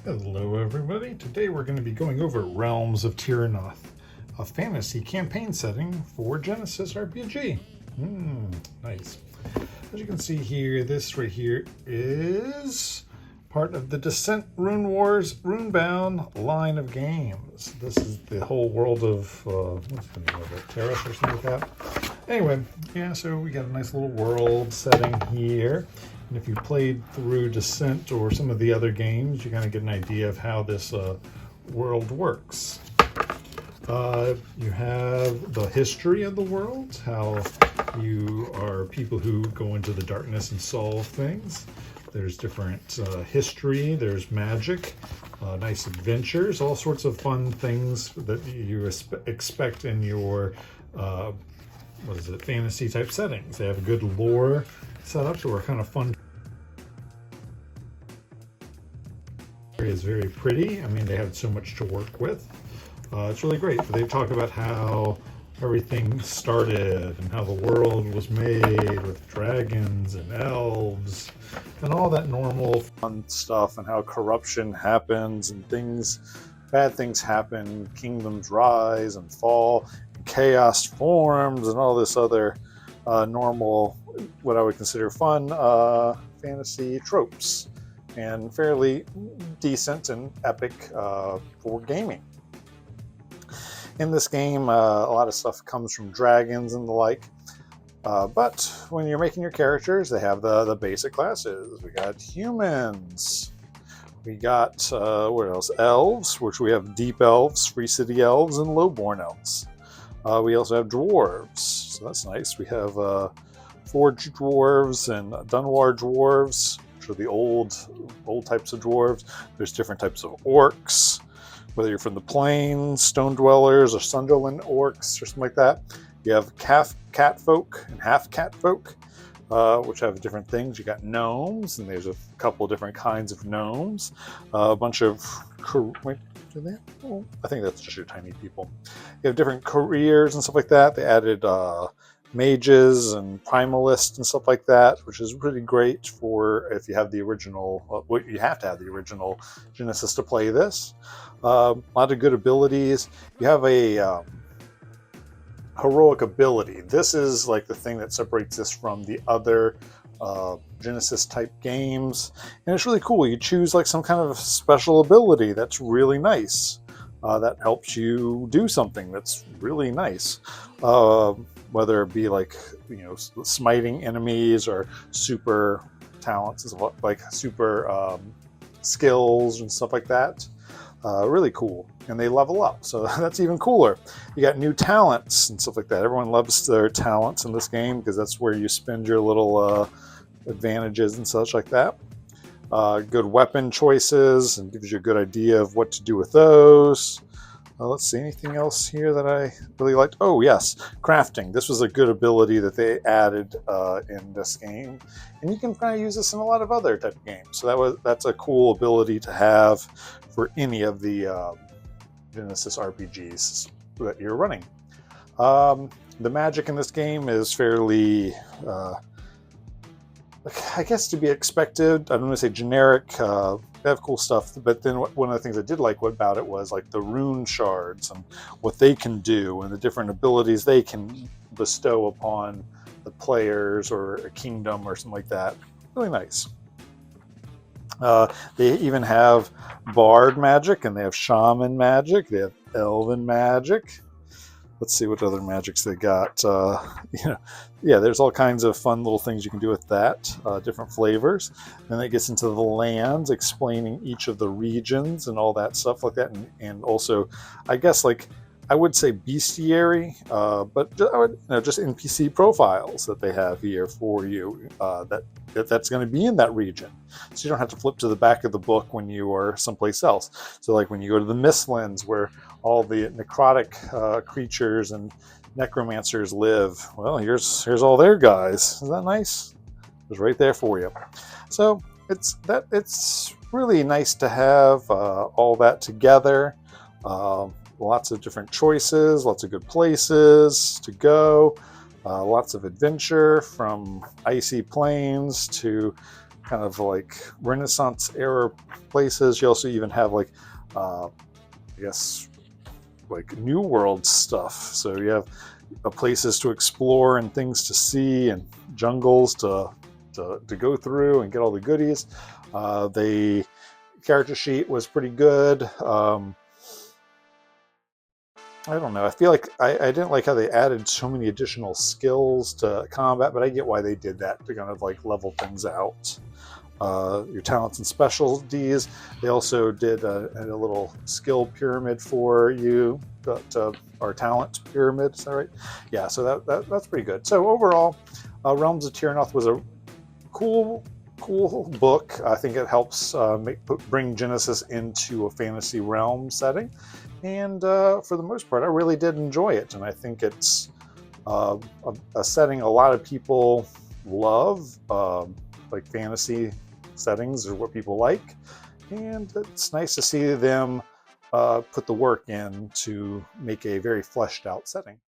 Hello everybody, today we're going to be going over Realms of Terrinoth, a fantasy campaign setting for Genesys RPG. Nice. As you can see here, this right here is part of the Descent Rune Wars Runebound line of games. This is the whole world of, what's the name of it, Terrinoth or something like that. Anyway, yeah, so we got a nice little world setting here. And if you played through Descent or some of the other games, you kind of get an idea of how this world works. You have the history of the world, how you are people who go into the darkness and solve things. There's different history, there's magic, nice adventures, all sorts of fun things that you expect in your fantasy type settings. They have a good lore setup, so we're kind of fun. Is very pretty. I mean, they have so much to work with. It's really great. They talk about how everything started and how the world was made with dragons and elves and all that normal fun stuff, and how corruption happens and bad things happen, kingdoms rise and fall, and chaos forms, and all this other normal, what I would consider fun fantasy tropes, and fairly decent and epic for gaming. In this game, a lot of stuff comes from dragons and the like, but when you're making your characters, they have the basic classes. We got humans, we got, what else? Elves, which we have deep elves, free city elves, and lowborn elves. We also have dwarves, so that's nice. We have forged dwarves and Dunwar dwarves, which are the old types of dwarves. There's different types of orcs, whether you're from the plains, stone dwellers, or Sunderland orcs, or something like that. You have half cat folk and half cat folk, which have different things. You got gnomes, and there's a couple different kinds of gnomes. A bunch of I think that's just your tiny people. You have different careers and stuff like that. They added mages and primalists and stuff like that, which is really great for if you have the original. You have to have the original Genesys to play this. A lot of good abilities. You have a heroic ability. This is like the thing that separates this from the other Genesys type games, and it's really cool. You choose like some kind of special ability that's really nice, that helps you do something that's really nice, whether it be like, smiting enemies or super talents and stuff, like super skills and stuff like that. Really cool, and they level up, so that's even cooler. You got new talents and stuff like that. Everyone loves their talents in this game because that's where you spend your little advantages and such like that. Good weapon choices, and gives you a good idea of what to do with those. Let's see, anything else here that I really liked? Oh yes, crafting. This was a good ability that they added in this game, and you can kind of use this in a lot of other type of games. So that's a cool ability to have for any of the Genesys RPGs that you're running. The magic in this game is fairly, I guess, to be expected. I don't want to say generic. They have cool stuff, but then one of the things I did like about it was like the rune shards and what they can do and the different abilities they can bestow upon the players or a kingdom or something like that. Really nice. They even have bard magic, and they have shaman magic. They have elven magic. Let's see what other magics they got. Yeah, there's all kinds of fun little things you can do with that, different flavors. Then it gets into the lands, explaining each of the regions and all that stuff like that. And also, I guess, like, I would say bestiary, but just NPC profiles that they have here for you, that's going to be in that region. So you don't have to flip to the back of the book when you are someplace else. So like when you go to the Mistlands, where all the necrotic creatures and necromancers live, well, here's all their guys. Isn't that nice? It's right there for you. So it's really nice to have all that together. Lots of different choices, lots of good places to go, lots of adventure, from icy plains to kind of like Renaissance era places. You also even have like, I guess, like New World stuff. So you have places to explore and things to see and jungles to go through and get all the goodies. The character sheet was pretty good. I don't know. I feel like I didn't like how they added so many additional skills to combat, but I get why they did that to kind of like level things out. Your talents and specialties. They also did a little skill pyramid for you, our talent pyramid. Is that right? Yeah. So that's pretty good. So overall, Realms of Terrinoth was a cool book. I think it helps bring Genesys into a fantasy realm setting, and for the most part, I really did enjoy it. And I think it's a setting a lot of people love, like fantasy settings are what people like, and it's nice to see them put the work in to make a very fleshed out setting.